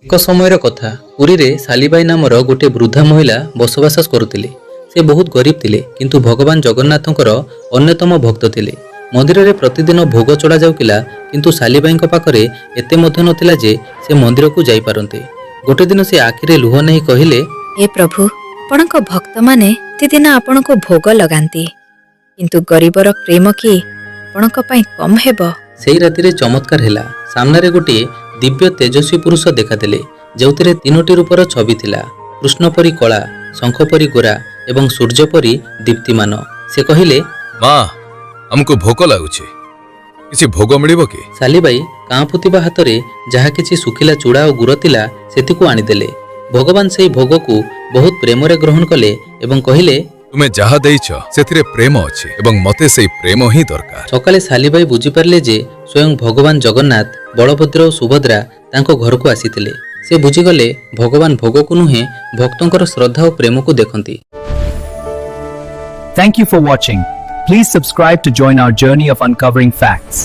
ଏକ ସମୟର କଥା ପୁରୀରେ ସାଲିବାଇ ନାମର ଗୋଟିଏ ବୃଦ୍ଧା ମହିଳା ବସବାସ କରୁଥିଲେ। ସେ ବହୁତ ଗରିବ ଥିଲେ, କିନ୍ତୁ ଭଗବାନ ଜଗନ୍ନାଥଙ୍କର ଅନ୍ୟତମ ଭକ୍ତ ଥିଲେ। ମନ୍ଦିରରେ ପ୍ରତିଦିନ ଭୋଗ ଚଢ଼ା ଯାଉଥିଲା, କିନ୍ତୁ ସାଲିବାଇଙ୍କ ପାଖରେ ଏତେ ମଧ୍ୟ ନଥିଲା ଯେ ସେ ମନ୍ଦିରକୁ ଯାଇପାରନ୍ତେ। ଗୋଟିଏ ଦିନ ସେ ଆଖିରେ ଲୁହ ନେଇ କହିଲେ, हे प्रभु, आपणक भक्त माने प्रतिदिन आपणक भोग लगांती, किंतु गरीबर प्रेम कि आपणक पई कम हेबो। ସେହି ରାତିରେ ଚମତ୍କାର ହେଲା। ସାମ୍ନାରେ ଗୋଟିଏ ଦିବ୍ୟ ତେଜସ୍ୱୀ ପୁରୁଷ ଦେଖାଦେଲେ, ଯେଉଁଥିରେ ତିନୋଟି ରୂପର ଛବି ଥିଲା, କୃଷ୍ଣ ପରି କଳା, ଶଙ୍ଖ ପରି ଗୋରା ଏବଂ ସୂର୍ଯ୍ୟ ପରି ଦୀପ୍ତିମାନ। ସେ କହିଲେ, ମା, ଆମକୁ ଭୋକ ଲାଗୁଛି, କିଛି ଭୋଗ ମିଳିବ କି? ସାଲିବାଇ କାଁପୁଥିବା ହାତରେ ଯାହା କିଛି ଶୁଖିଲା ଚୂଡ଼ା ଓ ଗୁଡ଼ ଥିଲା ସେଥିକୁ ଆଣିଦେଲେ। ଭଗବାନ ସେହି ଭୋଗକୁ ବହୁତ ପ୍ରେମରେ ଗ୍ରହଣ କଲେ ଏବଂ କହିଲେ, ତୁମେ ଯାହା ଦେଇଛ ସେଥିରେ ପ୍ରେମ ଅଛି ଏବଂ ମତେ ସେଇ ପ୍ରେମ ହିଁ ଦରକାର। ସକାଳେ ସାଲିବାଇ ବୁଝିପାରିଲେ ଯେ ସ୍ୱୟଂ ଭଗବାନ ଜଗନ୍ନାଥ, ବଳଭଦ୍ର ଓ ସୁଭଦ୍ରା ତାଙ୍କ ଘରକୁ ଆସିଥିଲେ। ସେ ବୁଝିଗଲେ ଭଗବାନ ଭୋଗକୁ ନୁହେଁ, ଭକ୍ତଙ୍କର ଶ୍ରଦ୍ଧା ଓ ପ୍ରେମକୁ ଦେଖନ୍ତି। Thank you for watching. Please subscribe to join our journey of uncovering facts.